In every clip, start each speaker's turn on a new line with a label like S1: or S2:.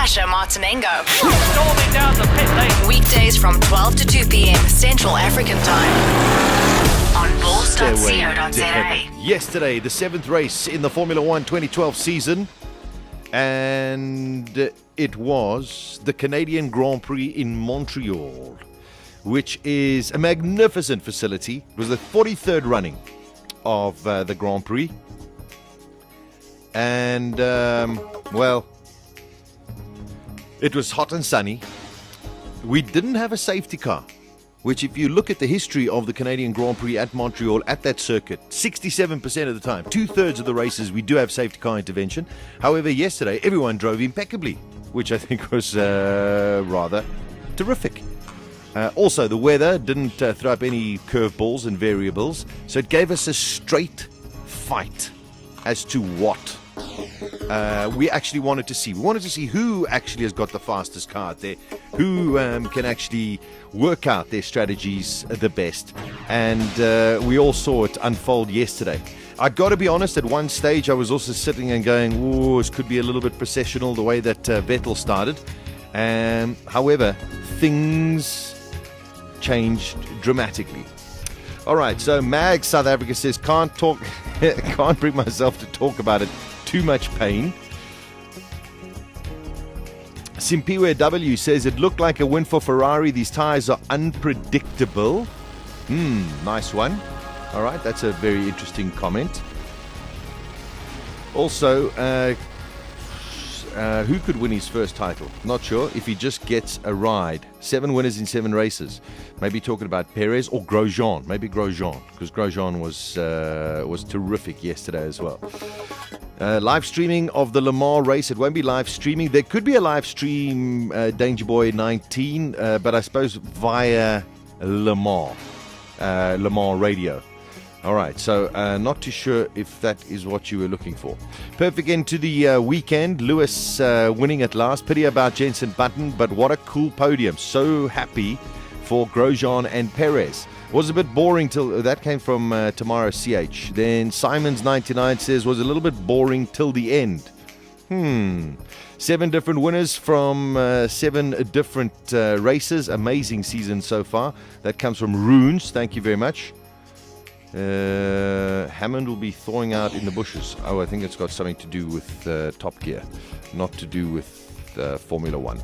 S1: Sasha Martinengo.
S2: Storming down the pit lane.
S1: Weekdays from 12 to 2 p.m. Central African Time on bulls.co.za.
S3: Yesterday, the 7th race in the Formula 1 2012 season, and it was the Canadian Grand Prix in Montreal, which is a magnificent facility. It was the 43rd running of the Grand Prix, and well, it was hot and sunny. We didn't have a safety car, which, if you look at the history of the Canadian Grand Prix at Montreal, at that circuit, 67% of the time, 2/3 of the races, we do have safety car intervention. However, yesterday, everyone drove impeccably, which I think was rather terrific. Also, the weather didn't throw up any curveballs and variables, so it gave us a straight fight as to what we actually wanted to see. We wanted to see who actually has got the fastest car out there, who can actually work out their strategies the best, and we all saw it unfold yesterday. I've got to be honest, at one stage I was also sitting and going, oh, this could be a little bit processional, the way that Vettel started. However, things changed dramatically. All right, so Mag South Africa says, can't bring myself to talk about it. Too much pain. Simpiwe W says, it looked like a win for Ferrari. These tyres are unpredictable. Nice one. All right, that's a very interesting comment. Also, who could win his first title? Not sure. If he just gets a ride. 7 winners in 7 races. Maybe talking about Perez or Grosjean. Maybe Grosjean, because Grosjean was terrific yesterday as well. Live streaming of the Le Mans race. It won't be live streaming. There could be a live stream, Danger Boy 19, but I suppose via Le Mans radio. All right, so not too sure if that is what you were looking for. Perfect end to the weekend. Lewis winning at last. Pity about Jenson Button, but what a cool podium. So happy for Grosjean and Perez. Was a bit boring till that came from Tamara CH. Then Simons 99 says was a little bit boring till the end. 7 different winners from 7 different races. Amazing season so far. That comes from Runes. Thank you very much. Hammond will be thawing out in the bushes. Oh, I think it's got something to do with Top Gear, not to do with Formula 1.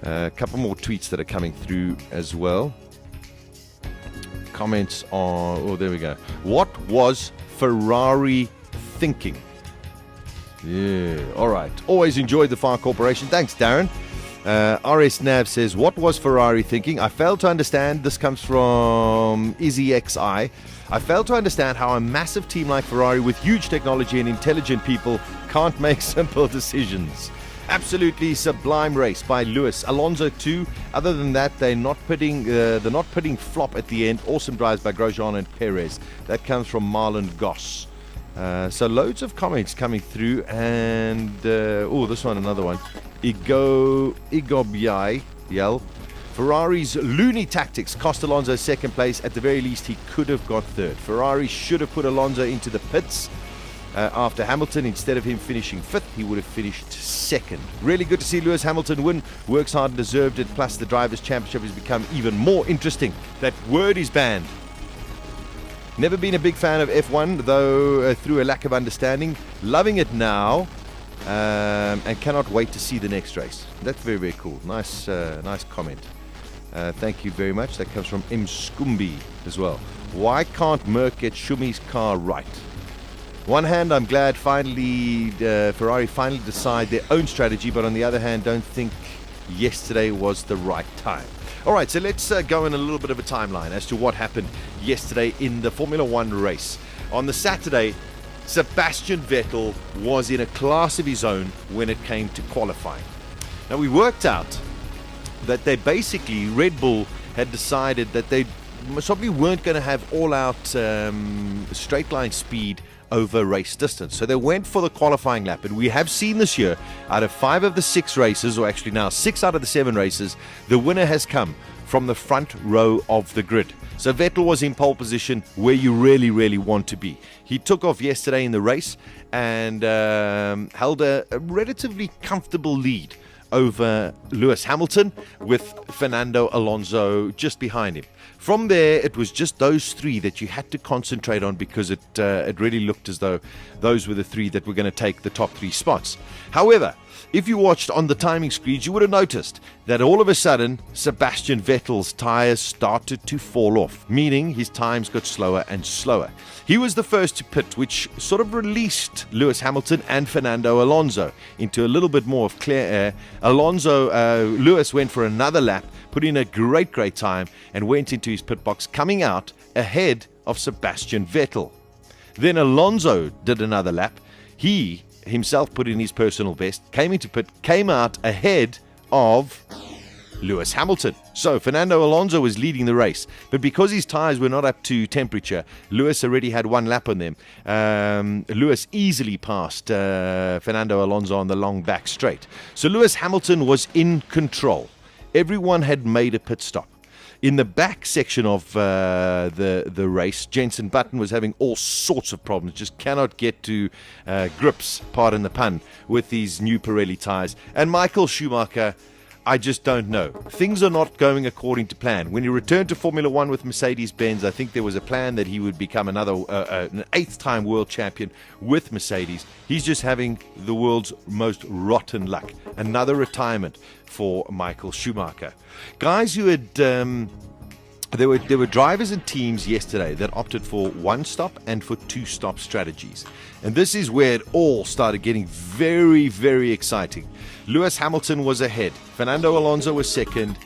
S3: A couple more tweets that are coming through as well. Comments on, oh, there we go. What was Ferrari thinking? Yeah, all right. Always enjoyed the Fire Corporation. Thanks, Darren. RS Nav says, what was Ferrari thinking? I failed to understand. This comes from IzzyXI. I failed to understand how a massive team like Ferrari with huge technology and intelligent people can't make simple decisions. Absolutely sublime race by Lewis. Alonso too. Other than that, they're not putting flop at the end. Awesome drives by Grosjean and Perez. That comes from Marlon Goss. So loads of comments coming through, and this one, another one. Igobiai Yell. Ferrari's loony tactics cost Alonso second place. At the very least, he could have got third. Ferrari should have put Alonso into the pits after Hamilton. Instead of him finishing 5th, he would have finished 2nd. Really good to see Lewis Hamilton win. Works hard and deserved it. Plus, the Drivers' Championship has become even more interesting. That word is banned. Never been a big fan of F1, though, through a lack of understanding. Loving it now, and cannot wait to see the next race. That's very, very cool. Nice comment. Thank you very much. That comes from M. Scumbi as well. Why can't Merc get Schumi's car right? One hand, I'm glad Ferrari finally decide their own strategy, but on the other hand, don't think yesterday was the right time. All right, so let's go in a little bit of a timeline as to what happened yesterday in the Formula 1 race. On the Saturday, Sebastian Vettel was in a class of his own when it came to qualifying. Now, we worked out that Red Bull had decided that they probably weren't going to have all-out straight line speed over race distance. So they went for the qualifying lap. And we have seen this year, out of 5 of the 6 races, or actually now 6 out of the 7 races, the winner has come from the front row of the grid. So Vettel was in pole position where you really, really want to be. He took off yesterday in the race and held a relatively comfortable lead over Lewis Hamilton, with Fernando Alonso just behind him. From there, it was just those three that you had to concentrate on, because it really looked as though those were the three that were going to take the top three spots. However, if you watched on the timing screens, you would have noticed that all of a sudden, Sebastian Vettel's tyres started to fall off, meaning his times got slower and slower. He was the first to pit, which sort of released Lewis Hamilton and Fernando Alonso into a little bit more of clear air. Lewis went for another lap, put in a great time, and went into his pit box, coming out ahead of Sebastian Vettel. Then Alonso did another lap. He himself put in his personal best, came into pit, came out ahead of Lewis Hamilton. So Fernando Alonso was leading the race, but because his tyres were not up to temperature, Lewis already had one lap on them. Lewis easily passed Fernando Alonso on the long back straight. So Lewis Hamilton was in control. Everyone had made a pit stop. In the back section of the race, Jenson Button was having all sorts of problems, just cannot get to grips, pardon the pun, with these new Pirelli tyres. And Michael Schumacher, I just don't know. Things are not going according to plan. When he returned to Formula One with Mercedes-Benz, I think there was a plan that he would become an 8th-time world champion with Mercedes. He's just having the world's most rotten luck. Another retirement for Michael Schumacher. Guys who had... There were drivers and teams yesterday that opted for one-stop and for two-stop strategies. And this is where it all started getting very, very exciting. Lewis Hamilton was ahead. Fernando Alonso was second.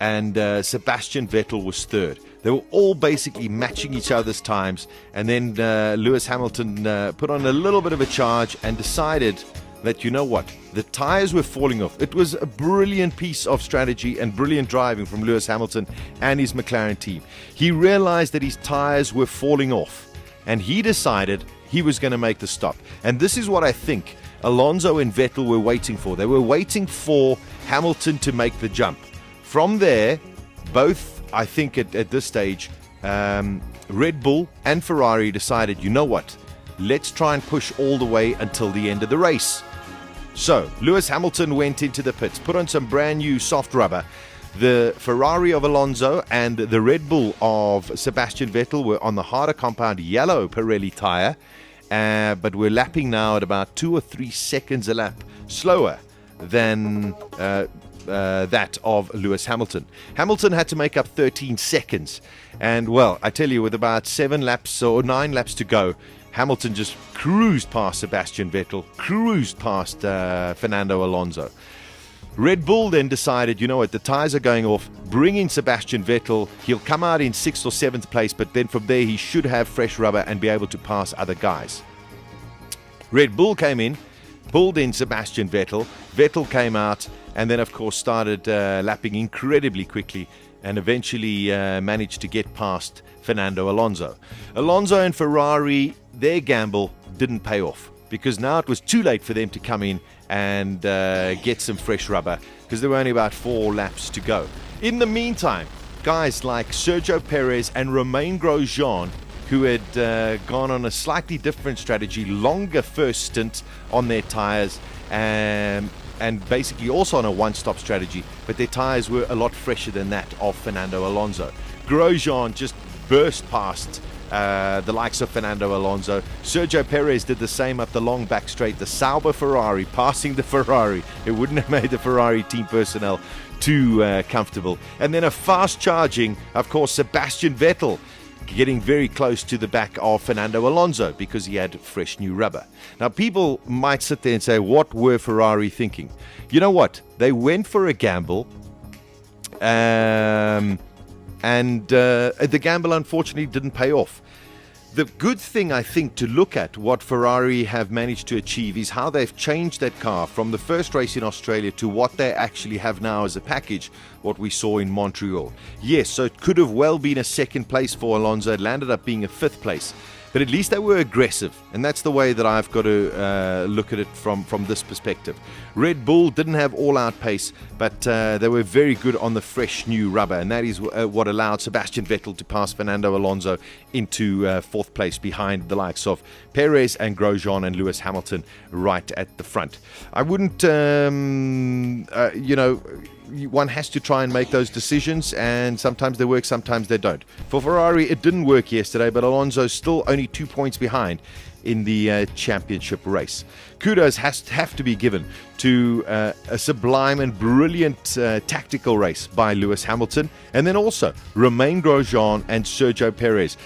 S3: And Sebastian Vettel was third. They were all basically matching each other's times. And then Lewis Hamilton put on a little bit of a charge and decided that, you know what, the tires were falling off. It was a brilliant piece of strategy and brilliant driving from Lewis Hamilton and his McLaren team. He realized that his tires were falling off, and he decided he was going to make the stop. And this is what I think Alonso and Vettel were waiting for. They were waiting for Hamilton to make the jump. From there, both, I think at this stage, Red Bull and Ferrari decided, you know what, let's try and push all the way until the end of the race. So, Lewis Hamilton went into the pits, put on some brand new soft rubber. The Ferrari of Alonso and the Red Bull of Sebastian Vettel were on the harder compound yellow Pirelli tyre, but we're lapping now at about 2 or 3 seconds a lap slower than that of Lewis Hamilton. Hamilton had to make up 13 seconds. And, well, I tell you, with about 7 laps or 9 laps to go, Hamilton just cruised past Sebastian Vettel, cruised past Fernando Alonso. Red Bull then decided, you know what, the tyres are going off, bring in Sebastian Vettel. He'll come out in 6th or 7th place, but then from there he should have fresh rubber and be able to pass other guys. Red Bull came in, pulled in Sebastian Vettel. Vettel came out and then, of course, started lapping incredibly quickly and eventually managed to get past Fernando Alonso. Alonso and Ferrari, their gamble didn't pay off, because now it was too late for them to come in and get some fresh rubber, because there were only about 4 laps to go. In the meantime, guys like Sergio Perez and Romain Grosjean, who had gone on a slightly different strategy, longer first stint on their tyres, and basically also on a one-stop strategy, but their tyres were a lot fresher than that of Fernando Alonso. Grosjean just burst past the likes of Fernando Alonso. Sergio Perez did the same up the long back straight. The Sauber Ferrari passing the Ferrari. It wouldn't have made the Ferrari team personnel too comfortable. And then a fast charging, of course, Sebastian Vettel, getting very close to the back of Fernando Alonso because he had fresh new rubber. Now, people might sit there and say, what were Ferrari thinking? You know what? They went for a gamble, and the gamble, unfortunately, didn't pay off. The good thing, I think, to look at what Ferrari have managed to achieve is how they've changed that car from the first race in Australia to what they actually have now as a package, what we saw in Montreal. Yes, so it could have well been a second place for Alonso. It landed up being a 5th place. But at least they were aggressive, and that's the way that I've got to look at it from this perspective. Red Bull didn't have all-out pace, but they were very good on the fresh new rubber, and that is what allowed Sebastian Vettel to pass Fernando Alonso into fourth place behind the likes of Perez and Grosjean and Lewis Hamilton right at the front. I wouldn't, one has to try and make those decisions, and sometimes they work, sometimes they don't. For Ferrari, it didn't work yesterday, but Alonso's still only 2 points behind in the championship race. Kudos have to be given to a sublime and brilliant tactical race by Lewis Hamilton, and then also Romain Grosjean and Sergio Perez.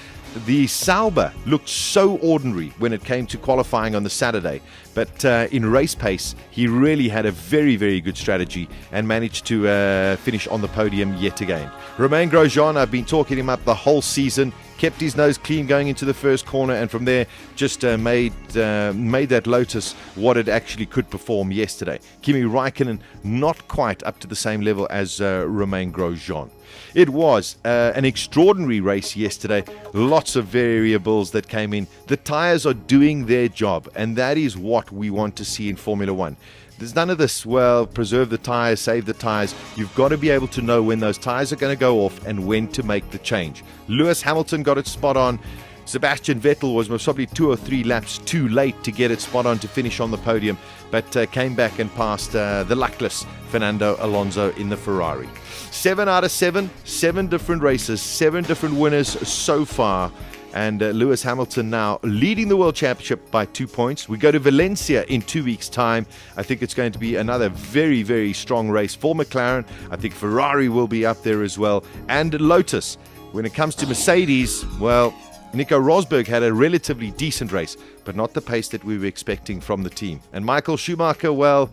S3: The Sauber looked so ordinary when it came to qualifying on the Saturday, but in race pace, he really had a very, very good strategy and managed to finish on the podium yet again. Romain Grosjean, I've been talking him up the whole season, kept his nose clean going into the first corner, and from there just made that Lotus what it actually could perform yesterday. Kimi Räikkönen not quite up to the same level as Romain Grosjean. It was an extraordinary race yesterday. Lots of variables that came in. The tyres are doing their job, and that is what we want to see in Formula One. There's none of this, well, preserve the tyres, save the tyres. You've got to be able to know when those tyres are going to go off and when to make the change. Lewis Hamilton got it spot on. Sebastian Vettel was most probably 2 or 3 laps too late to get it spot on to finish on the podium, but came back and passed the luckless Fernando Alonso in the Ferrari. 7 out of 7, 7 different races, 7 different winners so far. And Lewis Hamilton now leading the World Championship by 2 points. We go to Valencia in 2 weeks' time. I think it's going to be another very, very strong race for McLaren. I think Ferrari will be up there as well. And Lotus. When it comes to Mercedes, well, Nico Rosberg had a relatively decent race, but not the pace that we were expecting from the team. And Michael Schumacher, well,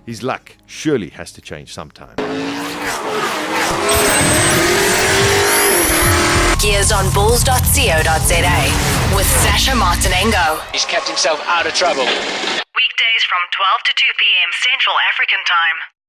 S3: his luck surely has to change sometime.
S1: Gears on bulls.co.za with Sasha Martinengo.
S2: He's kept himself out of trouble.
S1: Weekdays from 12 to 2 p.m. Central African Time.